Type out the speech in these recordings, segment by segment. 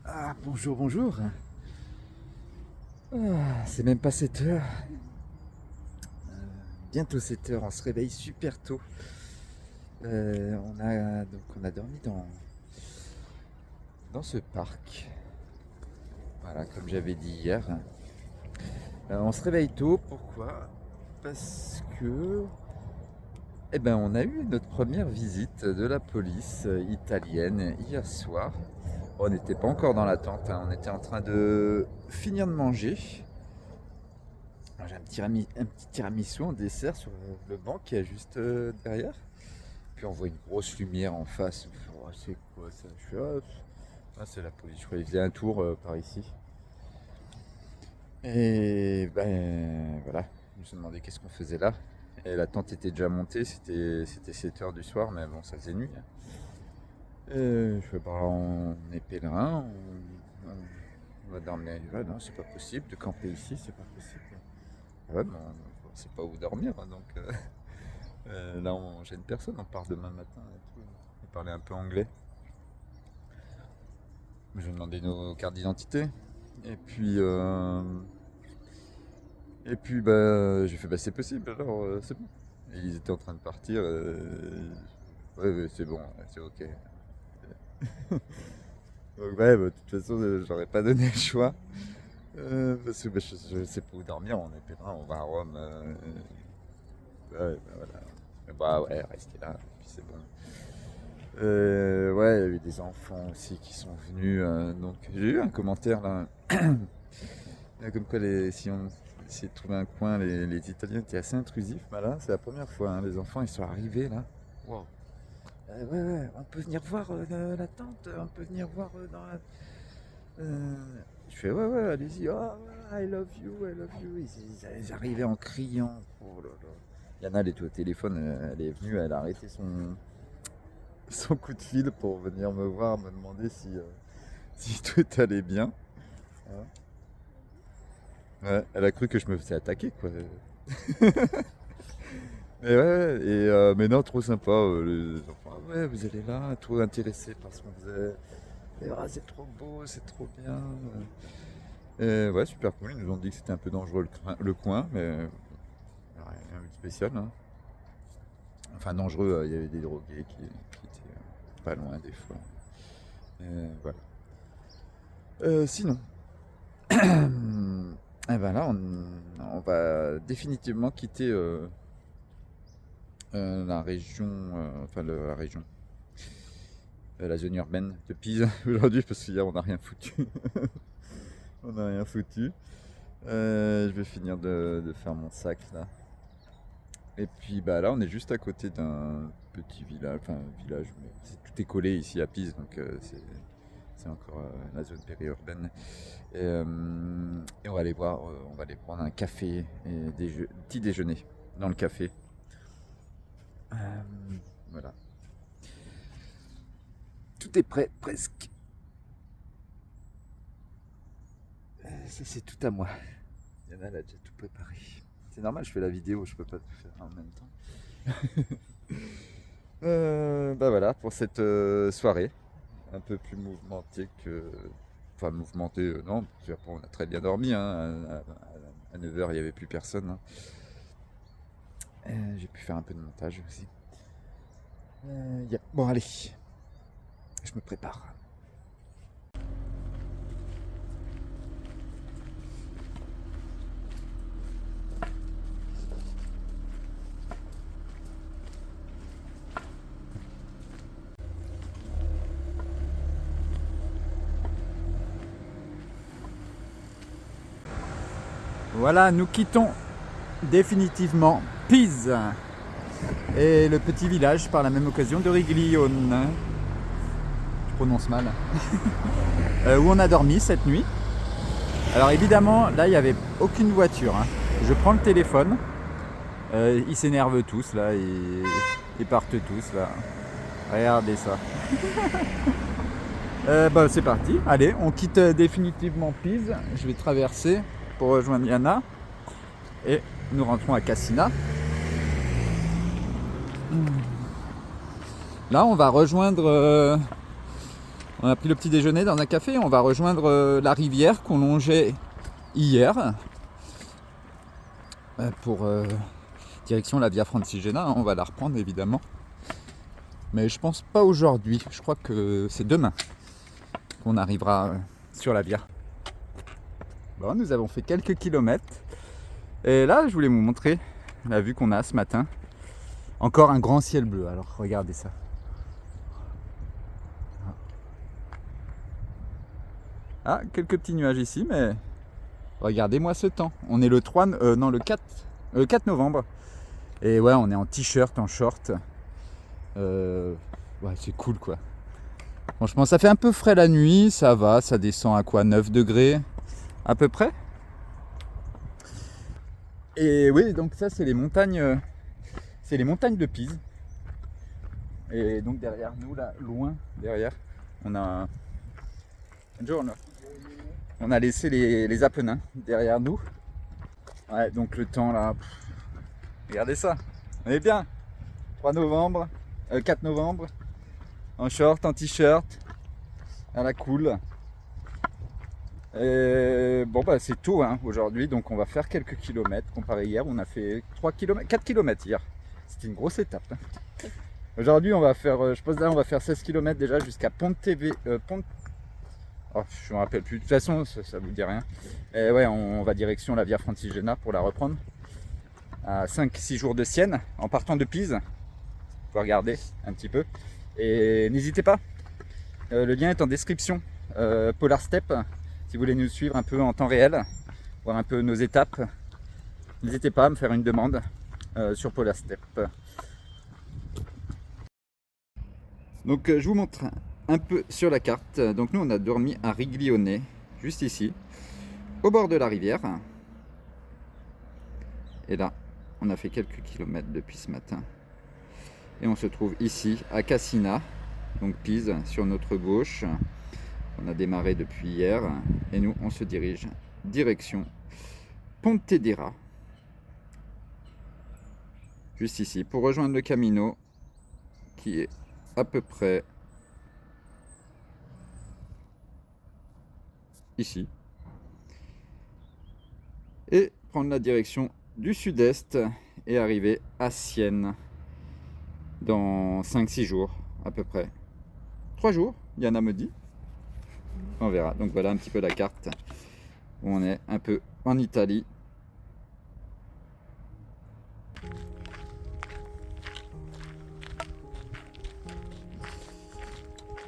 Ah, bonjour, bonjour. C'est même pas 7 heures. Bientôt 7 heures, on se réveille super tôt. On a dormi dans ce parc. Voilà, comme j'avais dit hier. On se réveille tôt, pourquoi? Parce que on a eu notre première visite de la police italienne hier soir. On n'était pas encore dans la tente, hein, on était en train de finir de manger. Alors, j'ai un petit tiramisu en dessert sur le banc qui est juste derrière. Puis on voit une grosse lumière en face. Oh, c'est quoi ça? Je fais, c'est la police. Je crois qu'ils faisaient un tour par ici. Et ben voilà, je me suis demandé qu'est-ce qu'on faisait là. Et la tente était déjà montée, c'était 7 heures du soir, mais bon, ça faisait nuit, hein. Je fais, on est pèlerin, on va dormir. Non, c'est pas possible de camper ici, c'est pas possible. Ouais, mais on sait pas où dormir, hein, donc là on gêne personne, on part demain matin et tout. Il parlait un peu anglais. Je lui ai demandé nos cartes d'identité. Et puis j'ai fait c'est possible, alors c'est bon. Et ils étaient en train de partir. Ouais, c'est bon, c'est ok. Donc ouais, de toute façon, j'aurais pas donné le choix. Parce que je sais pas où dormir, on est pèlerin, on va à Rome. Ouais, voilà. Ouais, restez là, et puis c'est bon. Ouais, il y a eu des enfants aussi qui sont venus. Donc j'ai eu un commentaire là. Comme quoi, si on essayait de trouver un coin, les Italiens étaient assez intrusifs. Bah là, c'est la première fois, hein, les enfants ils sont arrivés là. Wow. Ouais, on peut venir voir la tente, on peut venir voir dans la. Je fais ouais, allez-y. Oh, I love you, I love you. Ils arrivaient en criant. Oh là là. Yana, elle était au téléphone, elle est venue, elle a arrêté son coup de fil pour venir me voir, me demander si tout allait bien. Hein. Ouais, elle a cru que je me faisais attaquer, quoi. Mais non, trop sympa. Les enfants, ouais, vous allez là, trop intéressés par ce qu'on faisait. Et, c'est trop beau, c'est trop bien. Et ouais, super cool. Ils nous ont dit que c'était un peu dangereux le coin, mais rien de spécial, hein. Enfin, dangereux, il y avait des drogués qui étaient pas loin des fois. Voilà. Sinon, là, on va définitivement quitter la région, la région, la zone urbaine de Pise aujourd'hui, parce qu'hier on n'a rien foutu. On n'a rien foutu. Je vais finir de faire mon sac là. Et puis là on est juste à côté d'un petit village, village, mais tout est collé ici à Pise, donc c'est encore la zone périurbaine. Et on va aller voir, on va aller prendre un café et petit déjeuner dans le café. Voilà. Tout est prêt, presque. Ça, c'est tout à moi. Yana, elle a déjà tout préparé. C'est normal, je fais la vidéo, je peux pas tout faire en même temps. Voilà, pour cette soirée. Un peu plus mouvementée que. Enfin, mouvementée, non, parce qu'après on a très bien dormi. Hein, à 9h, il n'y avait plus personne. Hein. J'ai pu faire un peu de montage aussi. Bon, allez, je me prépare. Voilà, nous quittons définitivement Pise et le petit village par la même occasion de Riglione. Je prononce mal. Où on a dormi cette nuit. Alors évidemment, là il n'y avait aucune voiture. Hein. Je prends le téléphone. Ils s'énervent tous là. Ils partent tous là. Regardez ça. C'est parti. Allez, on quitte définitivement Pise. Je vais traverser pour rejoindre Yana. Et nous rentrons à Cassina. Là, on va rejoindre On a pris le petit déjeuner dans un café. On va rejoindre la rivière qu'on longeait hier pour direction la Via Francigena. On va la reprendre évidemment. Mais je pense pas aujourd'hui. Je crois que c'est demain qu'on arrivera sur la Via. Bon, nous avons fait quelques kilomètres. Et là, je voulais vous montrer la vue qu'on a ce matin. Encore un grand ciel bleu. Alors regardez ça. Ah, quelques petits nuages ici, mais regardez-moi ce temps. On est le 4 novembre. Et ouais, on est en t-shirt, en short. Ouais, c'est cool quoi. Franchement, ça fait un peu frais la nuit, ça va, ça descend à quoi, 9 degrés à peu près. Et oui, donc ça c'est les montagnes de Pise. Et donc derrière nous, là, loin derrière, on a laissé les Apennins derrière nous. Ouais, donc le temps là, regardez ça, on est bien. 4 novembre, en short, en t-shirt, à la cool. Et bon bah c'est tôt hein, aujourd'hui, donc on va faire quelques kilomètres. Comparé hier, on a fait 4 kilomètres hier. C'était une grosse étape. Hein. Aujourd'hui on va faire, je pense là on va faire 16 km déjà jusqu'à Oh, je me rappelle plus, de toute façon ça vous dit rien. Et ouais, on va direction la Via Francigena pour la reprendre. À 5-6 jours de Sienne, en partant de Pise. Vous pouvez regarder un petit peu. Et n'hésitez pas, le lien est en description. Polar Step, si vous voulez nous suivre un peu en temps réel, voir un peu nos étapes, n'hésitez pas à me faire une demande sur Polar Step. Donc je vous montre un peu sur la carte. Donc nous on a dormi à Riglione, juste ici, au bord de la rivière. Et là, on a fait quelques kilomètres depuis ce matin. Et on se trouve ici à Cassina, donc Pise sur notre gauche. On a démarré depuis hier et nous on se dirige direction Pontedera, juste ici, pour rejoindre le Camino qui est à peu près ici et prendre la direction du sud-est et arriver à Sienne dans 5-6 jours à peu près. 3 jours, Yana me dit. On verra. Donc voilà un petit peu la carte où on est un peu en Italie.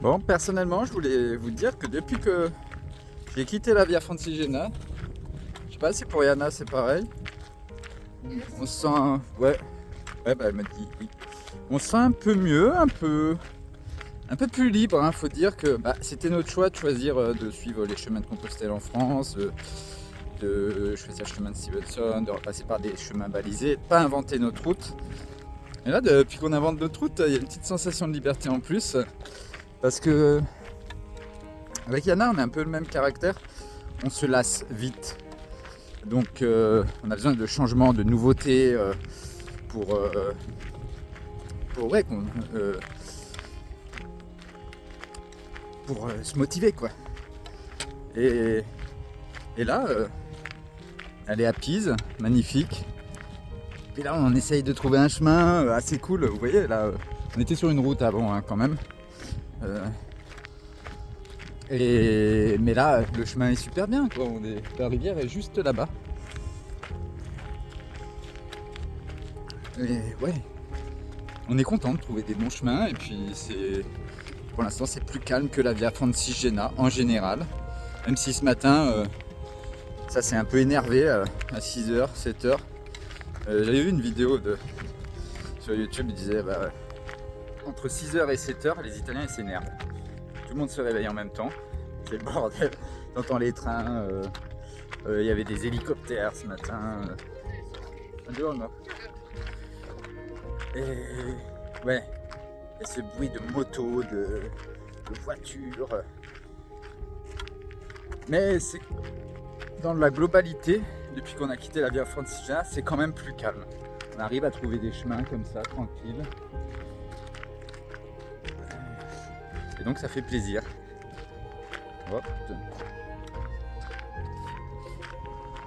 Bon, personnellement, je voulais vous dire que depuis que j'ai quitté la Via Francigena, je sais pas si pour Yana c'est pareil, on se sent... Ouais, bah elle m'a dit oui. On se sent un peu mieux, un peu plus libre. Hein. Faut dire que c'était notre choix de choisir de suivre les chemins de Compostelle en France, de choisir le chemin de Stevenson, de repasser par des chemins balisés, de pas inventer notre route. Et là, depuis qu'on invente notre route, il y a une petite sensation de liberté en plus. Parce que avec Yana, on a un peu le même caractère. On se lasse vite. Donc on a besoin de changements, de nouveautés pour se motiver quoi. Et là, elle est à Pise, magnifique. Et là, on essaye de trouver un chemin assez cool. Vous voyez, là, on était sur une route avant hein, quand même. Mais là, le chemin est super bien, quoi. La rivière est juste là-bas. Et ouais, on est content de trouver des bons chemins. Et puis, pour l'instant, c'est plus calme que la Via Francigena en général. Même si ce matin, ça s'est un peu énervé à 6h, 7h. J'avais vu une vidéo sur YouTube, il disait entre 6h et 7h, les Italiens ils s'énervent. Tout le monde se réveille en même temps. C'est le bordel. T'entends les trains. Il y avait des hélicoptères ce matin. Et ouais. Et ce bruit de moto, de voitures. Mais c'est dans la globalité, depuis qu'on a quitté la Via Francigena, c'est quand même plus calme. On arrive à trouver des chemins comme ça, tranquilles. Et donc ça fait plaisir. Hop.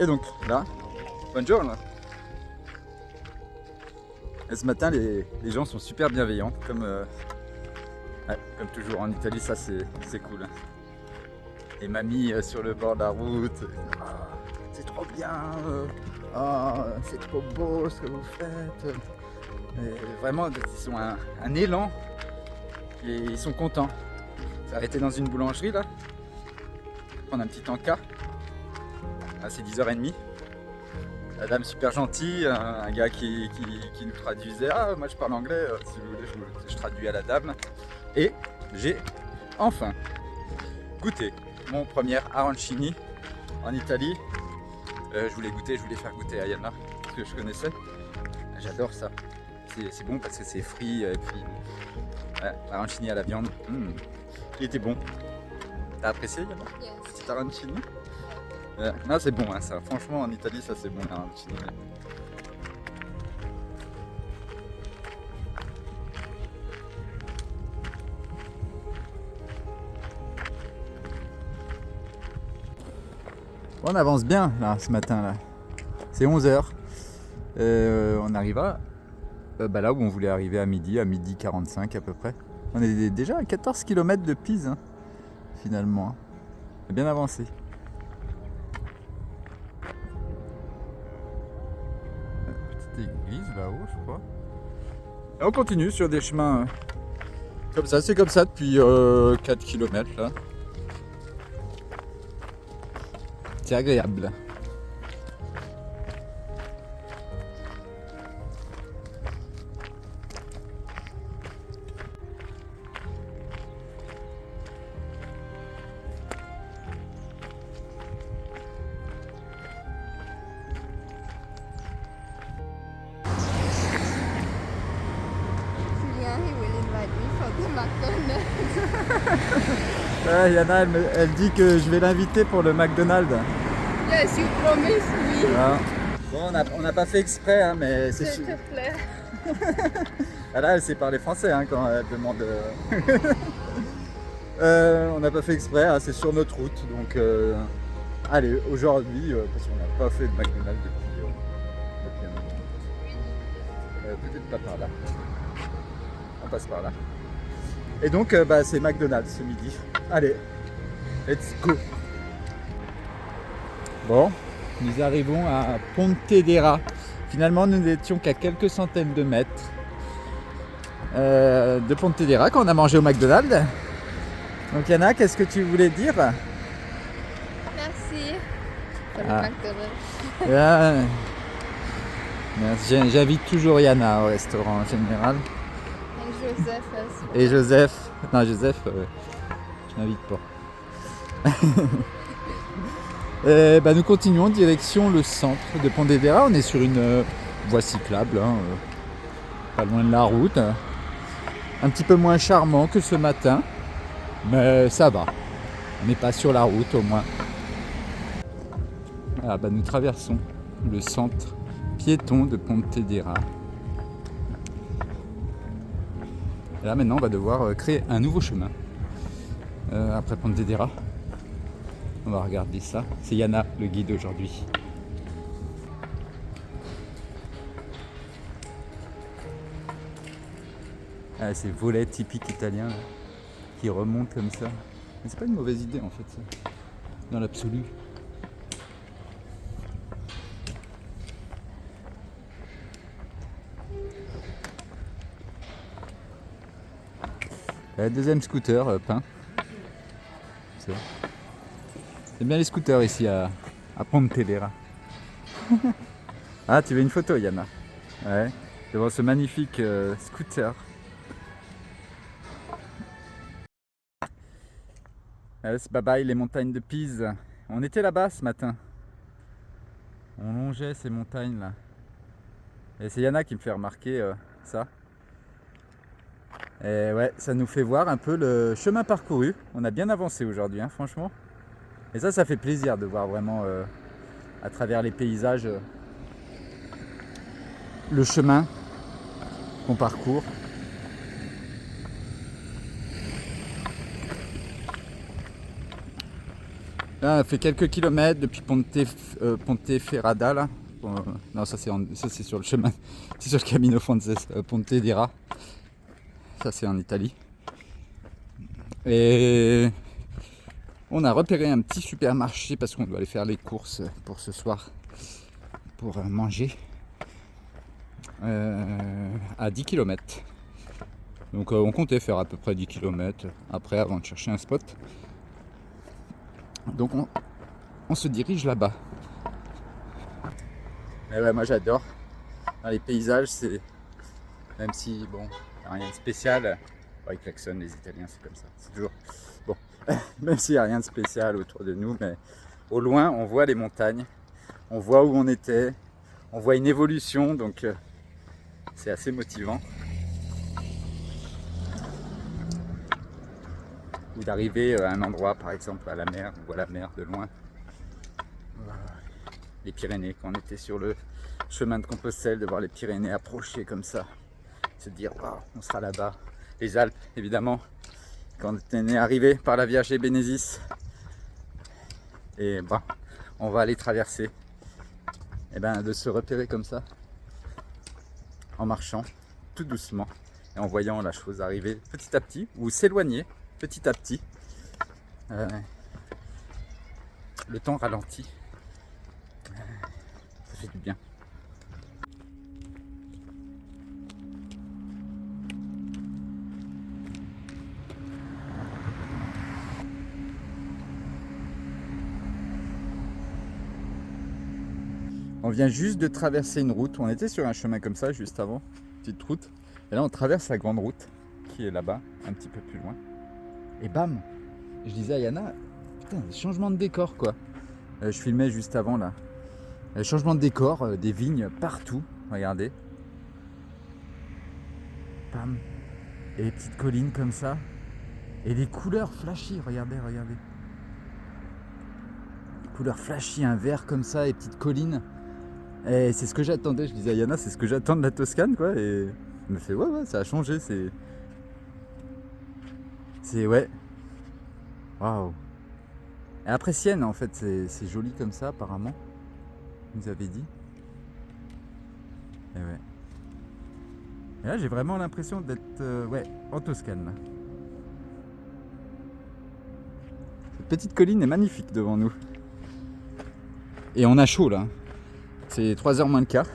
Et donc là, buongiorno. Et ce matin, les gens sont super bienveillants, comme toujours en Italie, ça c'est cool. Et mamie sur le bord de la route, ah, c'est trop bien, ah, c'est trop beau ce que vous faites. Et vraiment, ils ont un élan et ils sont contents. C'est arrêté dans une boulangerie là, prendre un petit encas. Là, c'est 10h30. La dame super gentille, un gars qui nous traduisait. Ah, moi je parle anglais, si vous voulez, je traduis à la dame. Et j'ai enfin goûté mon premier arancini en Italie. Je voulais faire goûter à Yana, parce que je connaissais. J'adore ça. C'est bon parce que c'est frit et puis arancini à la viande. Il était bon. T'as apprécié Yana? Yes. Petit arancini? Non, c'est bon hein, ça. Franchement, en Italie, ça c'est bon l'arancini. On avance bien là ce matin là. C'est 11h. On arrivera là où on voulait arriver à midi 45 à peu près. On est déjà à 14 km de Pise hein, finalement. On a bien avancé. Petite église là-haut je crois. Et on continue sur des chemins comme ça, c'est comme ça depuis 4 km là. C'est agréable. Julien, he will invite me for the McDonald's. Ouais, Yana, elle dit que je vais l'inviter pour le McDonald's. Yes, you promised me. Voilà. Bon, on n'a pas fait exprès, hein, mais c'est S'il sûr. te plaît. Ah là, elle sait parler français hein, quand elle demande. On n'a pas fait exprès, hein, c'est sur notre route. Donc, allez, aujourd'hui, parce qu'on n'a pas fait de McDonald's depuis un moment. Peut-être pas par là. On passe par là. Et donc, c'est McDonald's ce midi. Allez, let's go. Bon, nous arrivons à Pontedera. Finalement, nous n'étions qu'à quelques centaines de mètres de Pontedera quand on a mangé au McDonald's. Donc Yana, qu'est-ce que tu voulais dire? Merci pour le Ah. McDonald's. Merci. J'invite toujours Yana au restaurant en général. Et Joseph aussi. Et Joseph. Non, Joseph, je n'invite pas. Nous continuons direction le centre de Pontedera. On est sur une voie cyclable, hein, pas loin de la route. Un petit peu moins charmant que ce matin, mais ça va. On n'est pas sur la route au moins. Voilà, nous traversons le centre piéton de Pontedera. Et là maintenant on va devoir créer un nouveau chemin après Pontedera. On va regarder ça. C'est Yana le guide aujourd'hui. Ah, ces volets typiques italiens là, qui remontent comme ça. Mais c'est pas une mauvaise idée en fait ça. Dans l'absolu. Deuxième scooter peint. C'est bien les scooters ici à Pontedera. Ah, tu veux une photo, Yana? Ouais, devant ce magnifique scooter. C'est bye bye les montagnes de Pise. On était là-bas ce matin. On longeait ces montagnes là. Et c'est Yana qui me fait remarquer ça. Et ouais, ça nous fait voir un peu le chemin parcouru. On a bien avancé aujourd'hui, hein, franchement. Et ça fait plaisir de voir vraiment à travers les paysages le chemin qu'on parcourt. Là, on fait quelques kilomètres depuis Ponteferrada là. Non, ça c'est sur le chemin, c'est sur le Camino Frances, Ponte d'Era. Ça c'est en Italie. Et on a repéré un petit supermarché parce qu'on doit aller faire les courses pour ce soir, pour manger, à 10 km. Donc on comptait faire à peu près 10 km après avant de chercher un spot. Donc on se dirige là-bas. Mais ouais, moi j'adore. Dans les paysages, c'est... Même si, bon, y a rien de spécial. Bon, ils klaxonnent les Italiens, c'est comme ça. C'est toujours... Bon, même s'il n'y a rien de spécial autour de nous, mais au loin, on voit les montagnes. On voit où on était. On voit une évolution, donc c'est assez motivant. Ou d'arriver à un endroit, par exemple à la mer, on voit la mer de loin. Les Pyrénées, quand on était sur le chemin de Compostelle, de voir les Pyrénées approcher comme ça, se dire waouh, on sera là-bas. Les Alpes, évidemment, quand on est arrivé par la Vierge Bénézis, et bah, on va aller traverser. Et ben de se repérer comme ça, en marchant tout doucement et en voyant la chose arriver petit à petit ou s'éloigner petit à petit. Le temps ralentit. Ça fait du bien. On vient juste de traverser une route. On était sur un chemin comme ça juste avant, petite route. Et là on traverse la grande route qui est là-bas, un petit peu plus loin. Et bam! Je disais à Yana, putain, changement de décor quoi. Je filmais juste avant là. Changement de décor, des vignes partout, regardez. Bam. Et des petites collines comme ça. Et des couleurs flashy, regardez. Couleurs flashy, un vert comme ça, et petites collines. Et c'est ce que j'attendais, je disais à Yana, c'est ce que j'attends de la Toscane quoi. Et elle me fait ouais, ça a changé, c'est ouais. Waouh. Et après Sienne en fait, c'est joli comme ça apparemment. Vous avez dit. Et ouais. Et là j'ai vraiment l'impression d'être en Toscane. Là. Cette petite colline est magnifique devant nous. Et on a chaud là. C'est 3h moins le quart.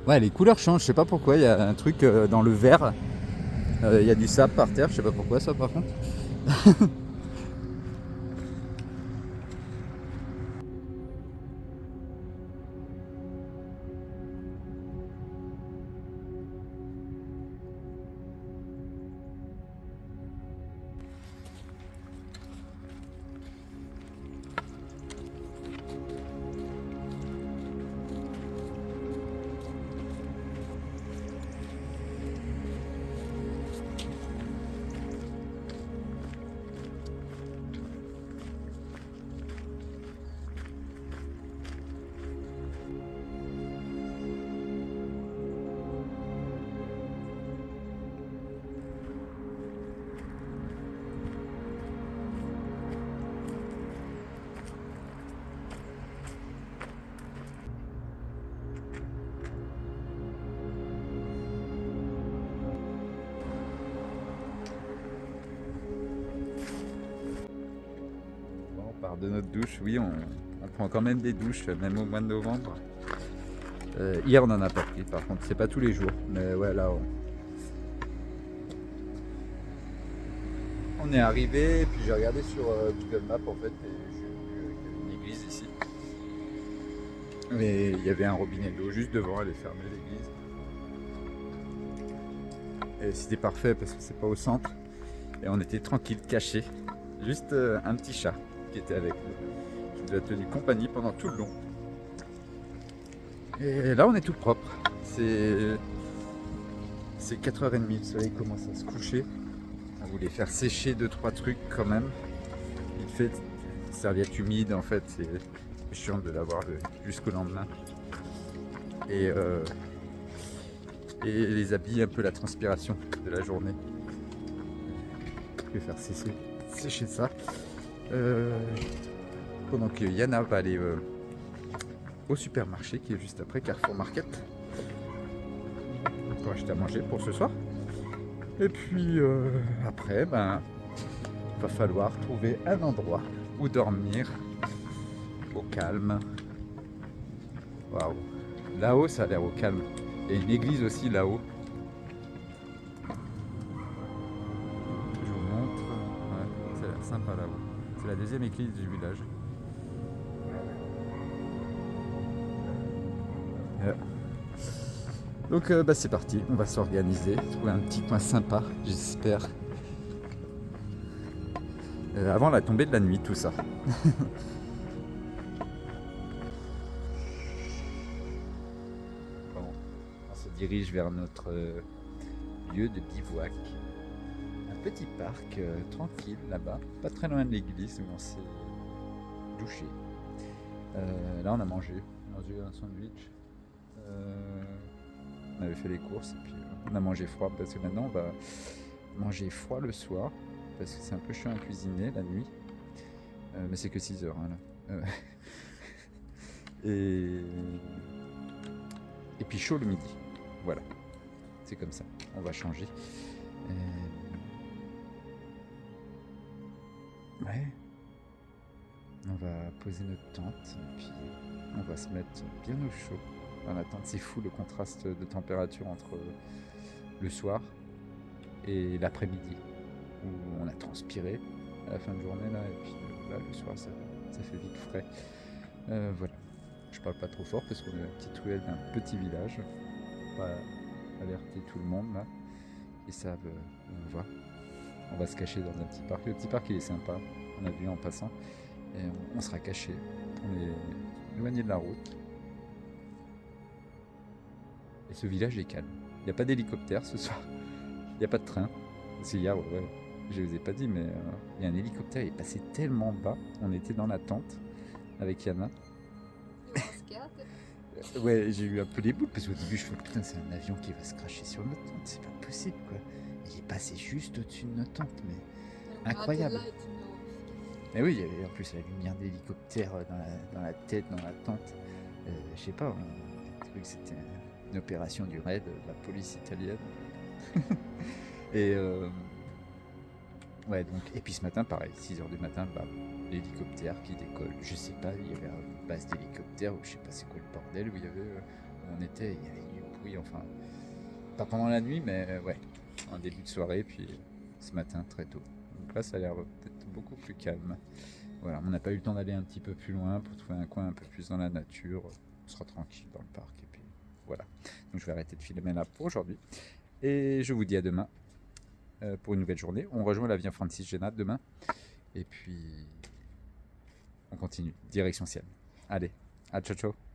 Ouais, les couleurs changent, je sais pas pourquoi, il y a un truc dans le vert. Il y a du sable par terre, je sais pas pourquoi ça par contre. De notre douche, oui, on prend quand même des douches, même au mois de novembre. Hier, on en a pas pris, par contre, c'est pas tous les jours, mais ouais, là, on est arrivé, puis j'ai regardé sur Google Maps en fait, et j'ai vu qu'il y avait une église ici. Mais il y avait un robinet d'eau juste devant, elle est fermée l'église. Et c'était parfait parce que c'est pas au centre, et on était tranquille, caché. Juste un petit chat qui était avec nous, qui nous a tenu compagnie pendant tout le long. Et là on est tout propre. C'est 4h30, le soleil commence à se coucher. On voulait faire sécher 2-3 trucs quand même. Vite fait, serviette humide en fait, c'est chiant de l'avoir jusqu'au lendemain. Et les habits, un peu la transpiration de la journée. Je vais faire sécher ça. Pendant que Yana va aller au supermarché qui est juste après Carrefour Market pour acheter à manger pour ce soir. Et puis après, ben, il va falloir trouver un endroit où dormir au calme. Waouh! Là-haut, ça a l'air au calme. Il y a une église aussi là-haut. Je vous montre. Ouais, ça a l'air sympa là-haut. C'est la deuxième église du village. Donc bah, c'est parti, on va s'organiser, trouver un petit coin sympa, j'espère. Avant la tombée de la nuit, tout ça. Bon, on se dirige vers notre lieu de bivouac. Un petit parc tranquille là-bas, pas très loin de l'église où on s'est douché. Là on a mangé un sandwich. On avait fait les courses et puis on a mangé froid parce que maintenant on va manger froid le soir parce que c'est un peu chiant à cuisiner la nuit. Mais c'est que 6 heures hein, là. Et puis chaud le midi. Voilà. C'est comme ça. On va changer. Ouais. On va poser notre tente et puis on va se mettre bien au chaud. Dans la tente, c'est fou le contraste de température entre le soir et l'après-midi où on a transpiré à la fin de journée là et puis là le soir ça fait vite frais. Voilà. Je parle pas trop fort parce qu'on est dans la petite ruelle d'un petit village. Pour pas alerter tout le monde là. Ils savent où on va. On va se cacher dans un petit parc. Le petit parc il est sympa. On a vu en passant. Et on sera caché. On est éloigné de la route. Et ce village est calme. Il n'y a pas d'hélicoptère ce soir. Il n'y a pas de train. Parce qu'hier, ouais, je ne vous ai pas dit, mais il y a un hélicoptère, il est passé tellement bas. On était dans la tente avec Yana. Ouais, j'ai eu un peu les boules parce qu'au début, je me suis dit, putain, c'est un avion qui va se cracher sur notre tente. C'est pas possible, quoi. Il est passé juste au-dessus de notre tente, mais incroyable. Mais oui, il y avait en plus la lumière d'hélicoptère dans la tête, dans la tente. Je sais pas, on a cru que c'était une opération du raid de la police italienne. Et ouais, donc, et puis ce matin, pareil, 6h du matin, bah, l'hélicoptère qui décolle. Je sais pas, il y avait une base d'hélicoptère, ou je sais pas c'est quoi le bordel, où il y avait, où on était, il y avait du bruit, enfin, pas pendant la nuit, mais ouais, en début de soirée, puis ce matin, très tôt. Donc là, ça a l'air peut-être beaucoup plus calme. Voilà, on n'a pas eu le temps d'aller un petit peu plus loin pour trouver un coin un peu plus dans la nature. On sera tranquille dans le parc, et puis voilà. Donc je vais arrêter de filmer là pour aujourd'hui. Et je vous dis à demain pour une nouvelle journée. On rejoint l'avion Francis Génat demain. Et puis, on continue. Direction ciel. Allez, à ciao ciao.